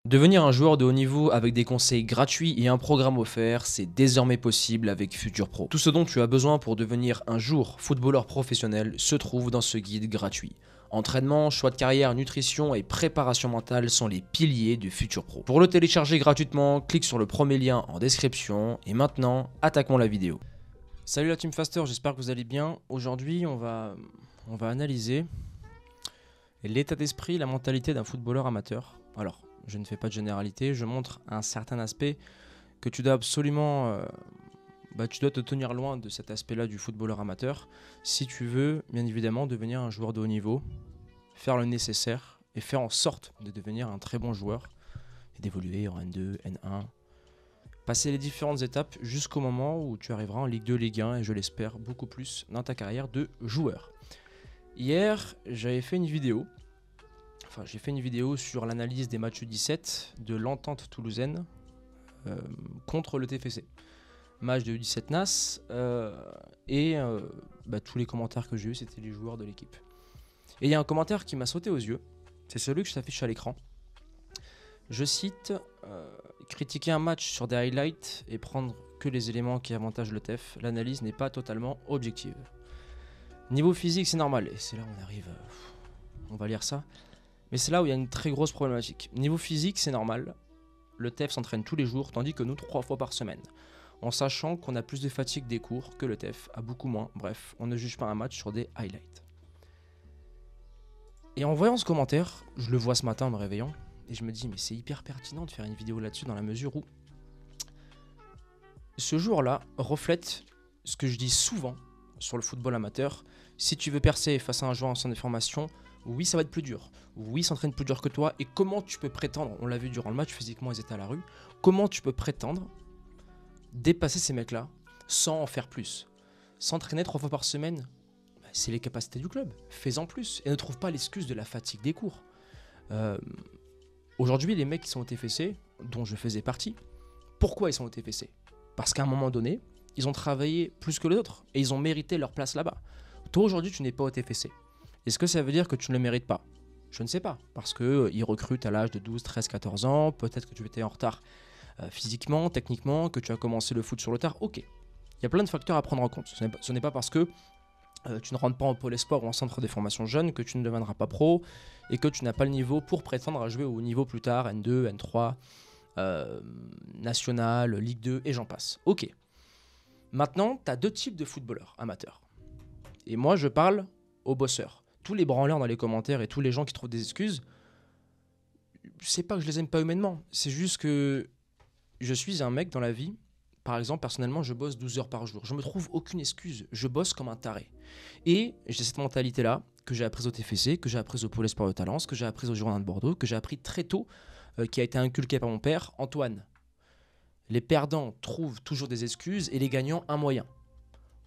Devenir un joueur de haut niveau avec des conseils gratuits et un programme offert, c'est désormais possible avec Futur Pro. Tout ce dont tu as besoin pour devenir un jour footballeur professionnel se trouve dans ce guide gratuit. Entraînement, choix de carrière, nutrition et préparation mentale sont les piliers du Futur Pro. Pour le télécharger gratuitement, clique sur le premier lien en description et maintenant, attaquons la vidéo. Salut la Team Faster, j'espère que vous allez bien. Aujourd'hui, on va analyser l'état d'esprit, la mentalité d'un footballeur amateur. Alors, je ne fais pas de généralité, je montre un certain aspect que tu dois absolument tu dois te tenir loin de cet aspect-là du footballeur amateur si tu veux, bien évidemment, devenir un joueur de haut niveau, faire le nécessaire et faire en sorte de devenir un très bon joueur et d'évoluer en N2, N1, passer les différentes étapes jusqu'au moment où tu arriveras en Ligue 2, Ligue 1 et je l'espère beaucoup plus dans ta carrière de joueur. Hier, j'ai fait une vidéo sur l'analyse des matchs U17 de l'Entente toulousaine contre le TFC. Match de U17 NAS tous les commentaires que j'ai eus, c'était les joueurs de l'équipe. Et il y a un commentaire qui m'a sauté aux yeux, c'est celui que je t'affiche à l'écran. Je cite critiquer un match sur des highlights et prendre que les éléments qui avantagent le TEF, l'analyse n'est pas totalement objective. Niveau physique, c'est normal, et c'est là où on arrive, on va lire ça. Mais c'est là où il y a une très grosse problématique. Niveau physique, c'est normal. Le TEF s'entraîne tous les jours, tandis que nous, 3 fois par semaine. En sachant qu'on a plus de fatigue des cours que le TEF a beaucoup moins. Bref, on ne juge pas un match sur des highlights. Et en voyant ce commentaire, je le vois ce matin en me réveillant, et je me dis, mais c'est hyper pertinent de faire une vidéo là-dessus dans la mesure où ce jour-là reflète ce que je dis souvent sur le football amateur. Si tu veux percer face à un joueur en centre de formation, oui, ça va être plus dur. Oui, ça s'entraîne plus dur que toi. Et comment tu peux prétendre, on l'a vu durant le match, physiquement, ils étaient à la rue. Comment tu peux prétendre dépasser ces mecs-là sans en faire plus? S'entraîner 3 fois par semaine, c'est les capacités du club. Fais-en plus. Et ne trouve pas l'excuse de la fatigue des cours. Aujourd'hui, les mecs qui sont au TFC, dont je faisais partie, pourquoi ils sont au TFC? Parce qu'à un moment donné, ils ont travaillé plus que les autres. Et ils ont mérité leur place là-bas. Toi, aujourd'hui, tu n'es pas au TFC. Est-ce que ça veut dire que tu ne le mérites pas? Je ne sais pas, parce qu'ils recrutent à l'âge de 12, 13, 14 ans, peut-être que tu étais en retard physiquement, techniquement, que tu as commencé le foot sur le tard, ok. Il y a plein de facteurs à prendre en compte. Ce n'est pas parce que tu ne rentres pas en pôle espoir ou en centre de formation jeune que tu ne deviendras pas pro et que tu n'as pas le niveau pour prétendre à jouer au niveau plus tard, N2, N3, National, Ligue 2 et j'en passe. Ok. Maintenant, tu as 2 types de footballeurs amateurs. Et moi, je parle aux bosseurs. Tous les branleurs dans les commentaires et tous les gens qui trouvent des excuses, c'est pas que je les aime pas humainement, c'est juste que je suis un mec dans la vie, par exemple, personnellement, je bosse 12 heures par jour. Je me trouve aucune excuse, je bosse comme un taré. Et j'ai cette mentalité-là que j'ai apprise au TFC, que j'ai apprise au Pôle Espoir de Talence, que j'ai apprise au Girondins de Bordeaux, que j'ai appris très tôt, qui a été inculqué par mon père, Antoine. Les perdants trouvent toujours des excuses et les gagnants un moyen.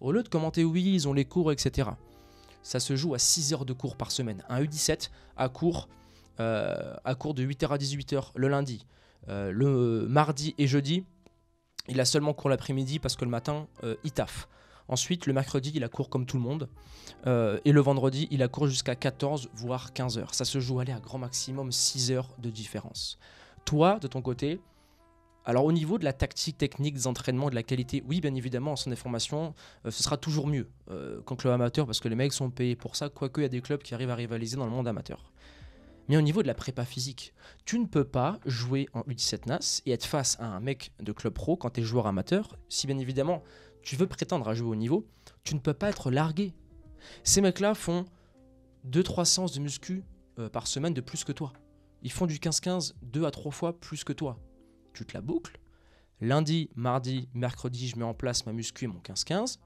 Au lieu de commenter oui, ils ont les cours, etc., ça se joue à 6 heures de cours par semaine. Un U17 à cours de 8h à 18h le lundi. Le mardi et jeudi, il a seulement cours l'après-midi parce que le matin, il taffe. Ensuite, le mercredi, il a cours comme tout le monde. Et le vendredi, il a cours jusqu'à 14 voire 15 heures. Ça se joue à grand maximum 6 heures de différence. Toi, de ton côté, alors au niveau de la tactique, technique, des entraînements, de la qualité, oui bien évidemment en centre de formation, ce sera toujours mieux qu'en club amateur parce que les mecs sont payés pour ça, quoique il y a des clubs qui arrivent à rivaliser dans le monde amateur. Mais au niveau de la prépa physique, tu ne peux pas jouer en U17 NAS et être face à un mec de club pro quand tu es joueur amateur. Si bien évidemment tu veux prétendre à jouer au niveau, tu ne peux pas être largué. Ces mecs-là font 2-3 séances de muscu par semaine de plus que toi. Ils font du 15-15 2 à 3 fois plus que toi. Tu te la boucles. Lundi, mardi, mercredi, je mets en place ma muscu et mon 15-15.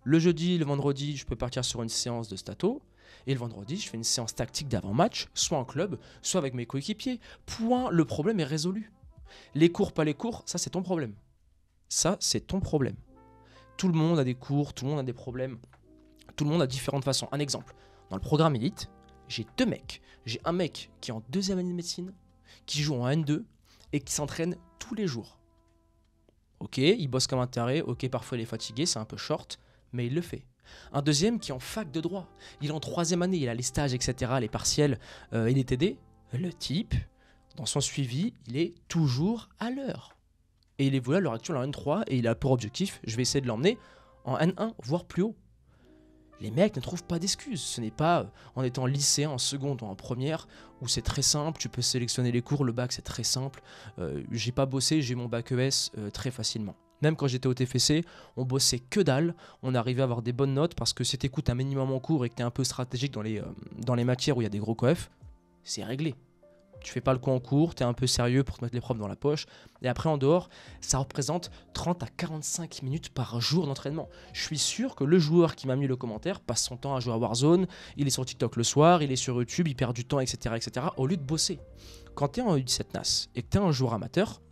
Le jeudi, le vendredi, je peux partir sur une séance de stato. Et le vendredi, je fais une séance tactique d'avant-match, soit en club, soit avec mes coéquipiers. Point, le problème est résolu. Les cours, pas les cours, ça c'est ton problème. Ça, c'est ton problème. Tout le monde a des cours, tout le monde a des problèmes. Tout le monde a différentes façons. Un exemple, dans le programme élite, j'ai 2 mecs. J'ai un mec qui est en 2e année de médecine, qui joue en N2, et qui s'entraîne tous les jours. Ok, il bosse comme un taré, ok, parfois il est fatigué, c'est un peu short, mais il le fait. Un deuxième qui est en fac de droit, il est en 3e année, il a les stages, etc., les partiels et les TD. Le type, dans son suivi, il est toujours à l'heure. Et il évolue à l'heure actuelle en N3 et il a pour objectif, je vais essayer de l'emmener en N1, voire plus haut. Les mecs ne trouvent pas d'excuses. Ce n'est pas en étant lycéen, en seconde ou en première, où c'est très simple, tu peux sélectionner les cours, le bac c'est très simple. J'ai pas bossé, j'ai mon bac ES très facilement. Même quand j'étais au TFC, on bossait que dalle, on arrivait à avoir des bonnes notes parce que si t'écoutes un minimum en cours et que t'es un peu stratégique dans les matières où il y a des gros coefs, c'est réglé. Tu fais pas le coup en cours, t'es un peu sérieux pour te mettre les profs dans la poche. Et après, en dehors, ça représente 30 à 45 minutes par jour d'entraînement. Je suis sûr que le joueur qui m'a mis le commentaire passe son temps à jouer à Warzone, il est sur TikTok le soir, il est sur YouTube, il perd du temps, etc. etc. au lieu de bosser. Quand t'es en U17 NAS et que t'es un joueur amateur,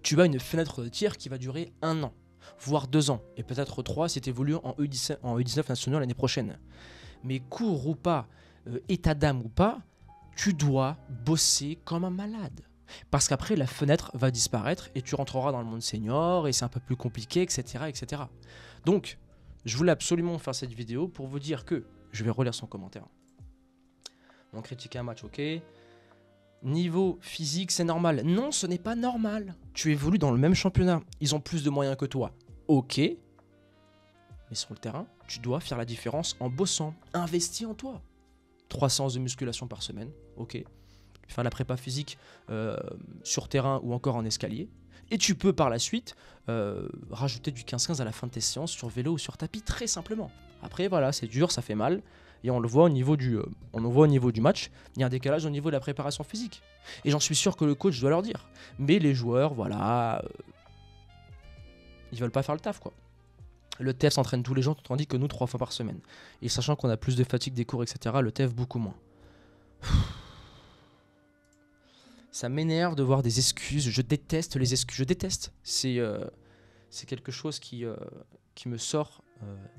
tu as une fenêtre de tir qui va durer 1 an, voire 2 ans, et peut-être 3 si t'évolues en U19 national l'année prochaine. Mais cours ou pas, état d'âme ou pas, tu dois bosser comme un malade. Parce qu'après, la fenêtre va disparaître et tu rentreras dans le monde senior et c'est un peu plus compliqué, etc. etc. Donc, je voulais absolument faire cette vidéo pour vous dire que, je vais relire son commentaire. On critique un match, ok. Niveau physique, c'est normal. Non, ce n'est pas normal. Tu évolues dans le même championnat. Ils ont plus de moyens que toi. Ok. Mais sur le terrain, tu dois faire la différence en bossant. Investis en toi. 3 séances de musculation par semaine, ok. Faire la prépa physique sur terrain ou encore en escalier. Et tu peux par la suite rajouter du 15-15 à la fin de tes séances sur vélo ou sur tapis, très simplement. Après, voilà, c'est dur, ça fait mal. Et on le voit au niveau du match, il y a un décalage au niveau de la préparation physique. Et j'en suis sûr que le coach doit leur dire. Mais les joueurs, voilà, ils veulent pas faire le taf, quoi. Le TEF s'entraîne tous les jours, tandis que nous 3 fois par semaine. Et sachant qu'on a plus de fatigue des cours, etc., le TEF beaucoup moins. Ça m'énerve de voir des excuses. Je déteste les excuses. Je déteste. C'est quelque chose qui me sort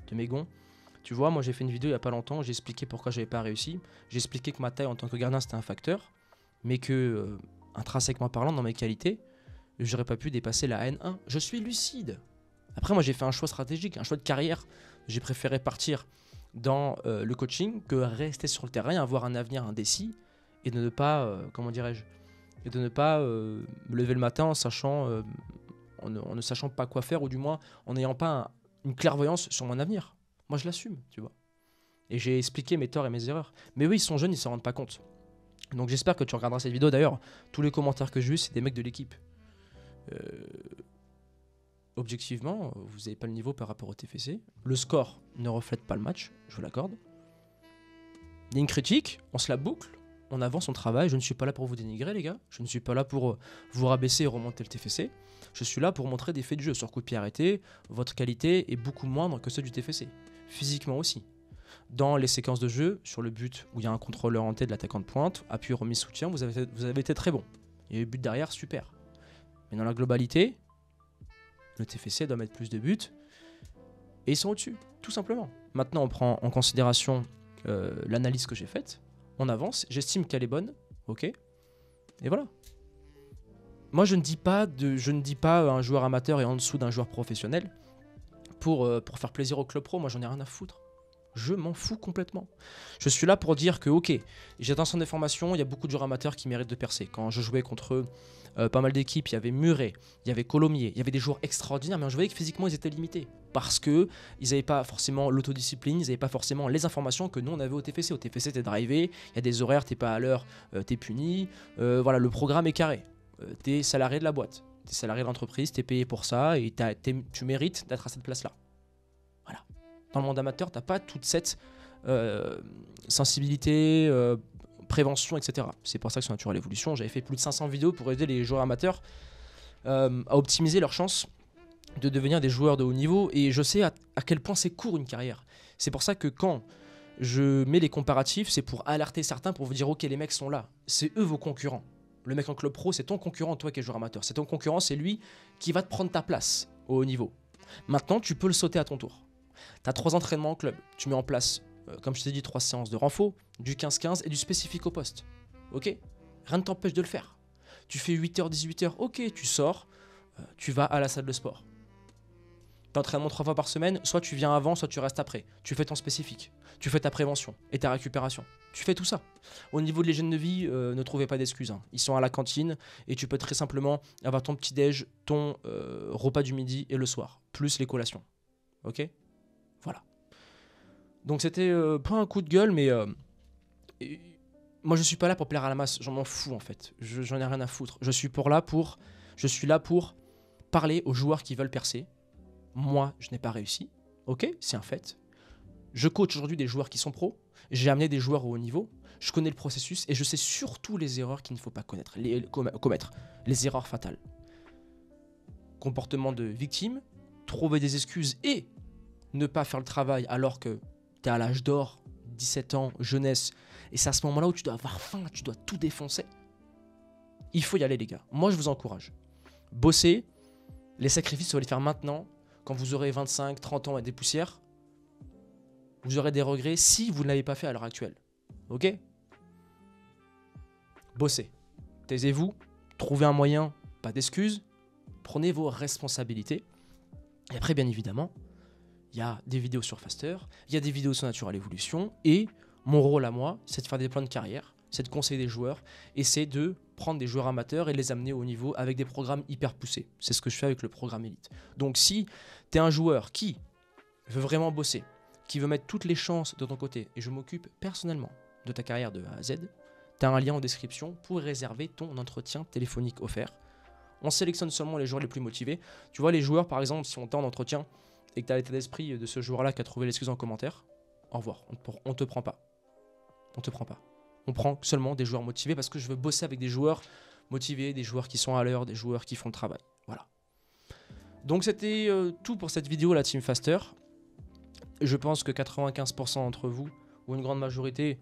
de mes gonds. Tu vois, moi j'ai fait une vidéo il n'y a pas longtemps. J'ai expliqué pourquoi j'avais pas réussi. J'ai expliqué que ma taille en tant que gardien c'était un facteur. Mais que, intrinsèquement parlant, dans mes qualités, j'aurais pas pu dépasser la N1. Je suis lucide. Après, moi, j'ai fait un choix stratégique, un choix de carrière. J'ai préféré partir dans le coaching que rester sur le terrain, avoir un avenir indécis et de ne pas, et de ne pas me lever le matin en ne sachant pas quoi faire ou du moins en n'ayant pas une clairvoyance sur mon avenir. Moi, je l'assume, tu vois. Et j'ai expliqué mes torts et mes erreurs. Mais eux, ils sont jeunes, ils s'en rendent pas compte. Donc, j'espère que tu regarderas cette vidéo. D'ailleurs, tous les commentaires que j'ai eus, c'est des mecs de l'équipe. Objectivement, vous n'avez pas le niveau par rapport au TFC. Le score ne reflète pas le match, je vous l'accorde. Il y a une critique, on se la boucle, on avance, on travaille. Je ne suis pas là pour vous dénigrer, les gars. Je ne suis pas là pour vous rabaisser et remonter le TFC. Je suis là pour montrer des faits de jeu. Sur coup de pied arrêté, votre qualité est beaucoup moindre que celle du TFC. Physiquement aussi. Dans les séquences de jeu, sur le but où il y a un contrôleur en tête de l'attaquant de pointe, appui, remise, soutien, vous avez été très bon. Il y a eu but derrière, super. Mais dans la globalité, le TFC doit mettre plus de buts et ils sont au-dessus, tout simplement. Maintenant, on prend en considération l'analyse que j'ai faite, on avance, j'estime qu'elle est bonne, ok, et voilà. Moi, je ne dis pas un joueur amateur est en dessous d'un joueur professionnel pour faire plaisir au club pro. Moi, j'en ai rien à foutre. Je m'en fous complètement. Je suis là pour dire que, ok, j'ai dans son information, il y a beaucoup de joueurs amateurs qui méritent de percer. Quand je jouais contre pas mal d'équipes, il y avait Muret, il y avait Colomiers, il y avait des joueurs extraordinaires, mais je voyais que physiquement, ils étaient limités. Parce qu'ils n'avaient pas forcément l'autodiscipline, ils n'avaient pas forcément les informations que nous, on avait au TFC. Au TFC, t'es drivé, il y a des horaires, t'es pas à l'heure, t'es puni. Voilà, le programme est carré. T'es salarié de la boîte, t'es salarié de l'entreprise, t'es payé pour ça et tu mérites d'être à cette place-là. Voilà. Dans le monde amateur, t'as pas toute cette sensibilité, prévention, etc. C'est pour ça que sur Natural Evolution, j'avais fait plus de 500 vidéos pour aider les joueurs amateurs à optimiser leurs chances de devenir des joueurs de haut niveau. Et je sais à quel point c'est court une carrière. C'est pour ça que quand je mets les comparatifs, c'est pour alerter certains, pour vous dire ok, les mecs sont là. C'est eux vos concurrents. Le mec en club pro, c'est ton concurrent, toi qui es joueur amateur. C'est ton concurrent, c'est lui qui va te prendre ta place au haut niveau. Maintenant, tu peux le sauter à ton tour. Tu as 3 entraînements en club. Tu mets en place, comme je t'ai dit, 3 séances de renfo, du 15-15 et du spécifique au poste. Ok ? Rien ne t'empêche de le faire. Tu fais 8h, 18h, ok, tu sors, tu vas à la salle de sport. T'entraînement 3 fois par semaine, soit tu viens avant, soit tu restes après. Tu fais ton spécifique, tu fais ta prévention et ta récupération. Tu fais tout ça. Au niveau de l'hygiène de vie, ne trouvez pas d'excuses. Hein. Ils sont à la cantine et tu peux très simplement avoir ton petit-déj, ton repas du midi et le soir, plus les collations. Ok? Voilà. Donc c'était pas un coup de gueule, mais moi je suis pas là pour plaire à la masse. J'en m'en fous en fait. J'en ai rien à foutre. Je suis là pour parler aux joueurs qui veulent percer. Moi, je n'ai pas réussi. Ok? C'est un fait. Je coach aujourd'hui des joueurs qui sont pros. J'ai amené des joueurs au haut niveau. Je connais le processus et je sais surtout les erreurs qu'il ne faut pas commettre. Les erreurs fatales. Comportement de victime, trouver des excuses et ne pas faire le travail alors que tu es à l'âge d'or, 17 ans, jeunesse, et c'est à ce moment-là où tu dois avoir faim, tu dois tout défoncer. Il faut y aller les gars. Moi je vous encourage. Bossez, les sacrifices, vous allez les faire maintenant, quand vous aurez 25, 30 ans et des poussières. Vous aurez des regrets si vous ne l'avez pas fait à l'heure actuelle. Ok? Bossez. Taisez-vous. Trouvez un moyen, pas d'excuses. Prenez vos responsabilités. Et après, bien évidemment, il y a des vidéos sur Faster, il y a des vidéos sur Natural Evolution. Et mon rôle à moi, c'est de faire des plans de carrière, c'est de conseiller des joueurs et c'est de prendre des joueurs amateurs et les amener au niveau avec des programmes hyper poussés. C'est ce que je fais avec le programme Elite. Donc si tu es un joueur qui veut vraiment bosser, qui veut mettre toutes les chances de ton côté, et je m'occupe personnellement de ta carrière de A à Z, tu as un lien en description pour réserver ton entretien téléphonique offert. On sélectionne seulement les joueurs les plus motivés. Tu vois, les joueurs, par exemple, si on t'a en entretien et que tu as l'état d'esprit de ce joueur-là qui a trouvé l'excuse en commentaire, au revoir, on te prend pas. On te prend pas. On prend seulement des joueurs motivés parce que je veux bosser avec des joueurs motivés, des joueurs qui sont à l'heure, des joueurs qui font le travail. Voilà. Donc c'était tout pour cette vidéo, la Team Faster. Je pense que 95% d'entre vous, ou une grande majorité,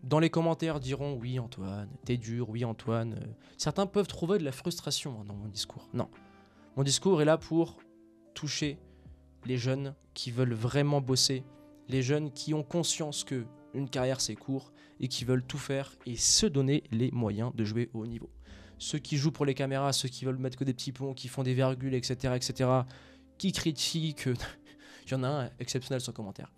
dans les commentaires diront « Oui Antoine, t'es dur, oui Antoine ». Certains peuvent trouver de la frustration dans mon discours. Non. Mon discours est là pour toucher les jeunes qui veulent vraiment bosser, les jeunes qui ont conscience que une carrière c'est court et qui veulent tout faire et se donner les moyens de jouer au haut niveau. Ceux qui jouent pour les caméras, ceux qui veulent mettre que des petits ponts, qui font des virgules, etc., qui critiquent... Il y en a un exceptionnel sur commentaire.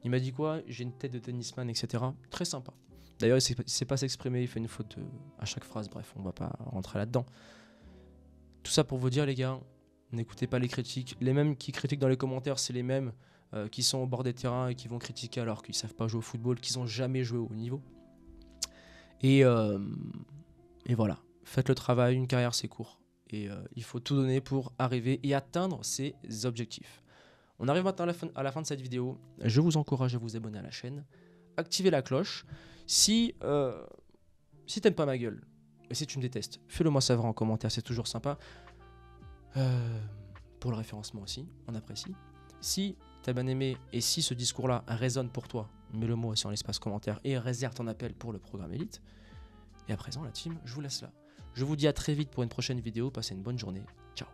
Il m'a dit quoi? J'ai une tête de tennisman, etc. Très sympa. D'ailleurs, il ne sait pas s'exprimer, il fait une faute à chaque phrase. Bref, on va pas rentrer là-dedans. Tout ça pour vous dire, les gars, n'écoutez pas les critiques. Les mêmes qui critiquent dans les commentaires, c'est les mêmes qui sont au bord des terrains et qui vont critiquer alors qu'ils ne savent pas jouer au football, qu'ils n'ont jamais joué au haut niveau. Et voilà. Faites le travail, une carrière, c'est court. Et il faut tout donner pour arriver et atteindre ses objectifs. On arrive maintenant à la fin de cette vidéo. Je vous encourage à vous abonner à la chaîne. Activez la cloche. Si t'aimes pas ma gueule, et si tu me détestes, fais-le moi savoir en commentaire, c'est toujours sympa. Pour le référencement aussi, on apprécie. Si t'as bien aimé et si ce discours-là résonne pour toi, mets-le moi aussi en l'espace commentaire et réserve ton appel pour le programme Elite. Et à présent, la team, je vous laisse là. Je vous dis à très vite pour une prochaine vidéo. Passez une bonne journée. Ciao.